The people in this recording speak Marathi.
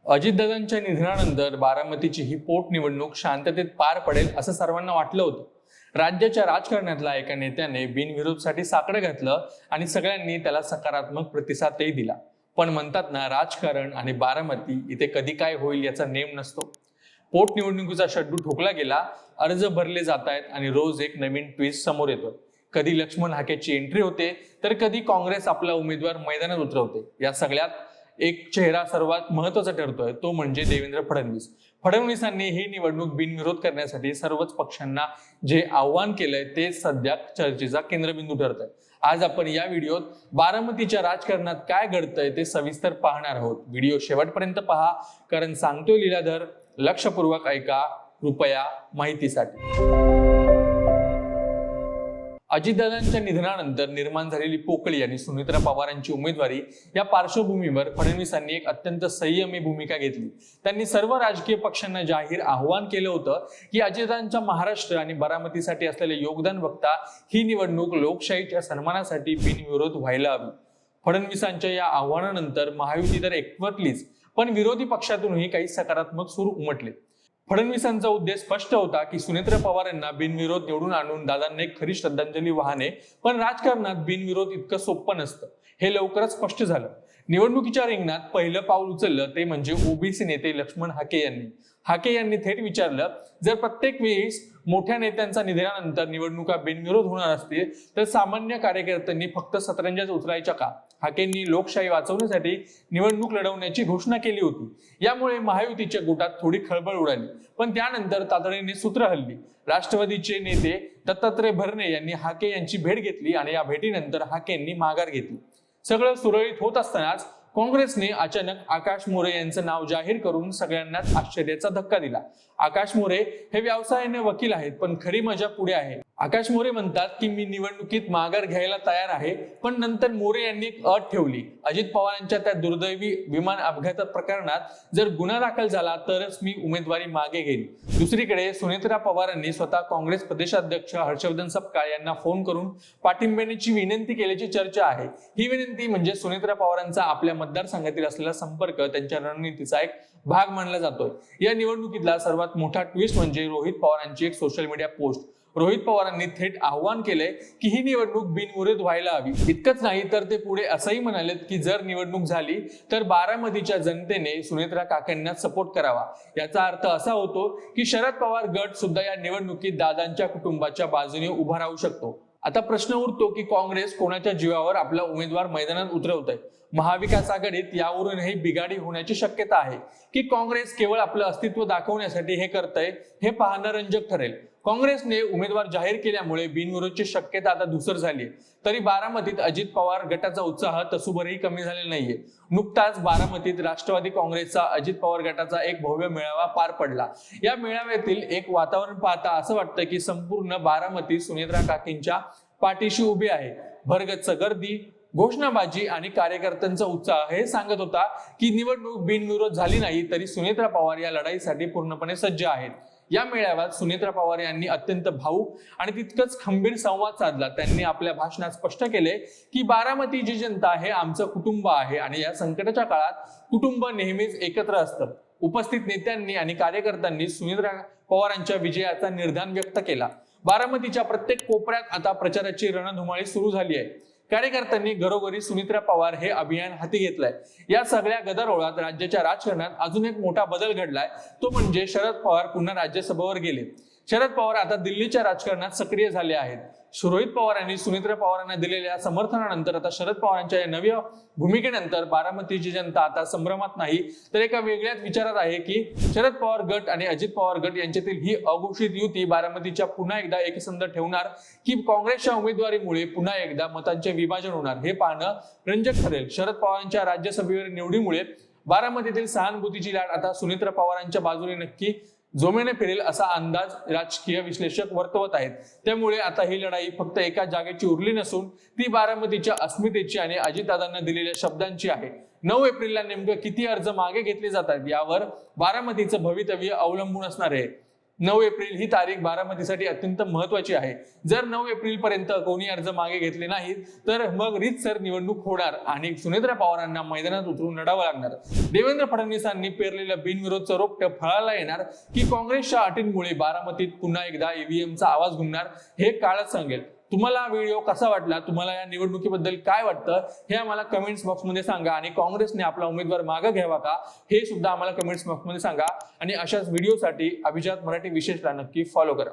अजितदादांच्या निधनानंतर बारामतीची ही पोटनिवडणूक शांततेत पार पडेल असं सर्वांना वाटलं होतं. राज्याच्या राजकारणातल्या एका नेत्याने बिनविरोधसाठी साकडं घातलं आणि सगळ्यांनी त्याला सकारात्मक प्रतिसादही दिला. पण म्हणतात ना, राजकारण आणि बारामती इथे कधी काय होईल याचा नेम नसतो. पोटनिवडणुकीचा शेड्यूल ठोकला गेला, अर्ज भरले जात आहेत आणि रोज एक नवीन ट्विस्ट समोर येतोय. कधी लक्ष्मण हाकेची एंट्री होते तर कधी काँग्रेस आपला उमेदवार मैदानात उतरवते. या सगळ्यात एक चेहरा सर्वात महत्वाचा ठरतोय, तो म्हणजे देवेंद्र फडणवीस. फडणवीसांनी ही निवडणूक बिनविरोध करण्यासाठी सर्वच पक्षांना जे आव्हान केलंय ते सध्या चर्चेचा केंद्रबिंदू ठरत आहे. आज आपण या व्हिडिओत बारामतीच्या राजकारणात काय घडतंय ते सविस्तर पाहणार आहोत. व्हिडिओ शेवटपर्यंत पहा, कारण सांगतोय लीलाधर. लक्षपूर्वक ऐका कृपया माहितीसाठी. अजितदादांच्या निधनानंतर निर्माण झालेली पोकळी आणि सुनेत्रा पवारांची उमेदवारी या पार्श्वभूमीवर फडणवीसांनी एक अत्यंत संयमी भूमिका घेतली. त्यांनी सर्व राजकीय पक्षांना जाहीर आव्हान केलं होतं की अजितदादांच्या महाराष्ट्र आणि बारामतीसाठी असलेले योगदान बघता ही निवडणूक लोकशाहीच्या सन्मानासाठी बिनविरोध व्हायला हवी. फडणवीसांच्या या आव्हानानंतर महायुती तर एकवटलीच, पण विरोधी पक्षातूनही काही सकारात्मक सूर उमटले. फडणवीसांचा उद्देश स्पष्ट होता की सुनेत्रा पवार यांना बिनविरोध निवडून आणून दादांना एक खरी श्रद्धांजली वाहणे. पण राजकारणात बिनविरोध इतकं सोपं नसतं, हे लवकरच स्पष्ट झालं. निवडणुकीच्या रिंगणात पहिलं पाऊल उचललं ते म्हणजे ओबीसी नेते लक्ष्मण हाके यांनी. हाके यांनी थेट विचारलं, जर प्रत्येक वेळेस मोठ्या नेत्यांच्या निधनानंतर निवडणुका बिनविरोध होणार असतील तर सामान्य कार्यकर्त्यांनी फक्त सतरंजाच उचलायच्या का? हाकेंनी लोकशाही वाचवण्यासाठी निवडणूक लढवण्याची घोषणा केली होती. यामुळे महायुतीच्या गुटात थोडी खळबळ उडाली, पण त्यानंतर तातडीने सूत्र हलली. राष्ट्रवादीचे नेते दत्तात्रय भरणे यांनी हाके यांची भेट घेतली आणि या भेटीनंतर हाकेंनी माघार घेतली. सगळं सुरळीत होत असतानाच काँग्रेसने अचानक आकाश मोरे यांचं नाव जाहीर करून सगळ्यांनाच आश्चर्याचा धक्का दिला. आकाश मोरे हे व्यवसायाने वकील आहेत, पण खरी मजा पुढे आहे. आकाश मोरे म्हणतात की मी निवडणुकीत माघार घ्यायला तयार आहे, पण नंतर मोरे यांनी एक अट ठेवली. अजित पवारांच्या त्या दुर्दैवी विमान अपघात प्रकरणात जर गुन्हा दाखल झाला तरच मी उमेदवारी मागे घेईन. दुसरीकडे सुनेत्रा पवारांनी स्वतः काँग्रेस प्रदेशाध्यक्ष हर्षवर्धन सपकाळ यांना फोन करून पाठिंब्याची विनंती केल्याची चर्चा आहे. ही विनंती म्हणजे सुनेत्रा पवारांचा आपल्या मतदारसंघातील असलेला संपर्क त्यांच्या रणनीतीचा एक भाग मानला जातोय. या निवडणुकीतला सर्वात मोठा ट्विस्ट म्हणजे रोहित पवारांची एक सोशल मीडिया पोस्ट. रोहित पवारांनी थेट आव्हान केलंय की ही निवडणूक बिनविरोध व्हायला हवी. इतकंच नाही तर ते पुढे असंही म्हणालेत की जर निवडणूक झाली तर बारामतीच्या जनतेने सुनेत्रा काकांना सपोर्ट करावा. याचा अर्थ असा होतो की शरद पवार गट सुद्धा या निवडणुकीत दादांच्या कुटुंबाच्या बाजूने उभा राहू शकतो. आता प्रश्न उरतो की काँग्रेस कोणाच्या जीवावर आपला उमेदवार मैदानात उतरवत आहे. महाविकास आघाडीत यावरूनही बिघाडी होण्याची शक्यता आहे की काँग्रेस केवळ आपलं अस्तित्व दाखवण्यासाठी हे करतंय, हे पाहणं रंजक ठरेल. काँग्रेसने उमेदवार जाहीर केल्यामुळे बिनविरोधची शक्यता आता धुसर झाली. तरी बारामतीत अजित पवार गटाचा उत्साह तसूभरही कमी झालेला नाहीये. नुकताच बारामतीत राष्ट्रवादी काँग्रेसचा अजित पवार गटाचा एक भव्य मेळावा पार पडला. या मेळाव्यातील एक वातावरण पाहता असं वाटतं की संपूर्ण बारामती सुनेत्रा काकींच्या पाठीशी उभी आहे. भरगच्च गर्दी, घोषणाबाजी आणि कार्यकर्त्यांचा उत्साह हे सांगत होता की निवडणूक बिनविरोध झाली नाही तरी सुनेत्रा पवार या लढाईसाठी पूर्णपणे सज्ज आहेत. या मेळाव्यात सुनेत्रा पवार यांनी अत्यंत भावूक आणि तितकंच खंबीर संवाद साधला. त्यांनी आपल्या भाषणात स्पष्ट केले की बारामतीची जनता हे आमचं कुटुंब आहे आणि या संकटाच्या काळात कुटुंब नेहमीच एकत्र असतं. उपस्थित नेत्यांनी आणि कार्यकर्त्यांनी सुनेत्रा पवारांच्या विजयाचा निर्धार व्यक्त केला. बारामतीच्या प्रत्येक कोपऱ्यात आता प्रचाराची रणधुमाळी सुरू झाली आहे. कार्यकर्त्यांनी घरोघरी सुनेत्रा पवार हे अभियान हाती घेतलंय. या सगळ्या गदारोळात राज्याच्या राजकारणात अजून एक मोठा बदल घडलाय, तो म्हणजे शरद पवार पुन्हा राज्यसभेवर गेले. शरद पवार आता दिल्लीच्या राजकारणात सक्रिय झाले आहेत. रोहित पवार यांनी सुनेत्रा पवारांना दिलेल्या समर्थनानंतर आता शरद पवारांच्या या नव्या भूमिकेनंतर बारामतीची जनता आता संभ्रमात नाही तर एका वेगळ्याच विचारात आहे की शरद पवार गट आणि अजित पवार गट यांच्यातील ही अघोषित युती बारामतीच्या पुन्हा एकदा एकसंध ठेवणार की काँग्रेसच्या उमेदवारीमुळे पुन्हा एकदा मतांचे विभाजन होणार, हे पाहणं रंजक ठरेल. शरद पवारांच्या राज्यसभेवर निवडीमुळे बारामतीतील सहानुभूतीची लाट आता सुनेत्रा पवारांच्या बाजूने नक्की जोमेने फिरेल असा अंदाज राजकीय विश्लेषक वर्तवत आहेत. त्यामुळे आता ही लढाई फक्त एका जागेची उरली नसून ती बारामतीच्या अस्मितेची आणि अजितदादांना दिलेल्या शब्दांची आहे. 9 एप्रिलला नेमकं किती अर्ज मागे घेतले जातात यावर बारामतीचं भवितव्य अवलंबून असणार आहे. 9 एप्रिल ही तारीख बारामतीसाठी अत्यंत महत्वाची आहे. जर 9 एप्रिल पर्यंत कोणी अर्ज मागे घेतले नाहीत तर मग रीतसर निवडणूक होणार आणि सुनेत्रा पवारांना मैदानात उतरून लढावं लागणार. देवेंद्र फडणवीसांनी पेरलेलं बिनविरोधचं रोपटं फळाला येणार की काँग्रेसच्या अटींमुळे बारामतीत पुन्हा एकदा ईव्हीएमचा आवाज घुमणार हे काळच सांगेल. तुम्हाला हा व्हिडिओ कसा वाटला, तुम्हाला या निवडणुकीबद्दल काय वाटतं हे आम्हाला कमेंट्स बॉक्समध्ये सांगा आणि काँग्रेसने आपला उमेदवार मागे घ्यावा का हे सुद्धा आम्हाला कमेंट्स बॉक्समध्ये सांगा. आणि अशाच व्हिडिओसाठी अभिजात मराठी विशेषला नक्की फॉलो करा.